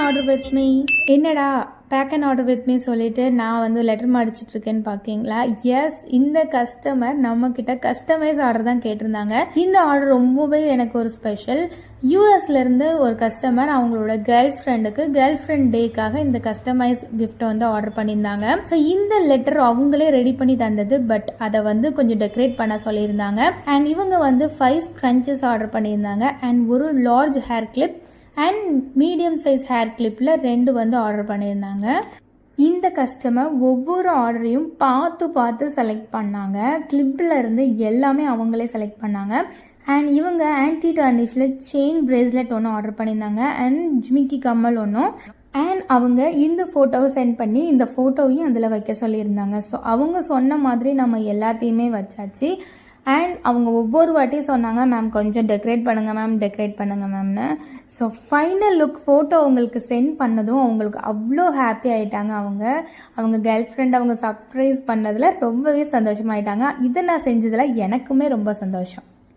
Order with me. என்னடா pack and order with me சொல்லிட்டு நான் வந்து லெட்டர் மடிச்சிட்டு இருக்கேன்னு பார்க்கிங்களா? எஸ், இந்த கஸ்டமர் நம்மக்கிட்ட கஸ்டமைஸ் ஆர்டர் தான் கேட்டிருந்தாங்க. இந்த ஆர்டர் ரொம்பவே எனக்கு ஒரு ஸ்பெஷல். யூஎஸ்லேருந்து ஒரு கஸ்டமர் அவங்களோட கேர்ள் ஃப்ரெண்ட் டேக்காக இந்த கஸ்டமைஸ் கிஃப்ட்டை வந்து ஆர்டர் பண்ணியிருந்தாங்க. ஸோ இந்த லெட்டர் அவங்களே ரெடி பண்ணி தந்தது. பட் அதை வந்து கொஞ்சம் டெக்கரேட் பண்ண சொல்லியிருந்தாங்க. அண்ட் இவங்க வந்து 5 ஸ்க்ரன்ச்சஸ் ஆர்டர் பண்ணியிருந்தாங்க. அண்ட் ஒரு large hair clip and medium size hair கிளிப்பில் 2 வந்து ஆர்டர் பண்ணியிருந்தாங்க. இந்த கஸ்டமர் ஒவ்வொரு ஆர்டரையும் பார்த்து செலக்ட் பண்ணாங்க. கிளிப்பில் இருந்து எல்லாமே அவங்களே செலக்ட் பண்ணாங்க. அண்ட் இவங்க ஆன்டி டார்னிஷில் செயின் பிரேஸ்லெட் ஒன்று ஆர்டர் பண்ணியிருந்தாங்க. அண்ட் ஜிமிக்கி கம்மல் ஒன்றும். அண்ட் அவங்க இந்த ஃபோட்டோவை சென்ட் பண்ணி இந்த ஃபோட்டோவையும் அதில் வைக்க சொல்லியிருந்தாங்க. ஸோ அவங்க சொன்ன மாதிரி நம்ம எல்லாத்தையுமே வச்சாச்சு. அண்ட் அவங்க ஒவ்வொரு வாட்டியும் சொன்னாங்க, மேம் கொஞ்சம் டெக்கரேட் பண்ணுங்கள் மேம்னு. ஸோ ஃபைனல் லுக் ஃபோட்டோ அவங்களுக்கு சென்ட் பண்ணதும் அவங்களுக்கு அவ்வளோ ஹாப்பி ஆகிட்டாங்க. அவங்க கேர்ள் ஃப்ரெண்ட் அவங்க சர்ப்ரைஸ் பண்ணதில் ரொம்பவே சந்தோஷமாயிட்டாங்க. இதை நான் செஞ்சதில் எனக்குமே ரொம்ப சந்தோஷம்.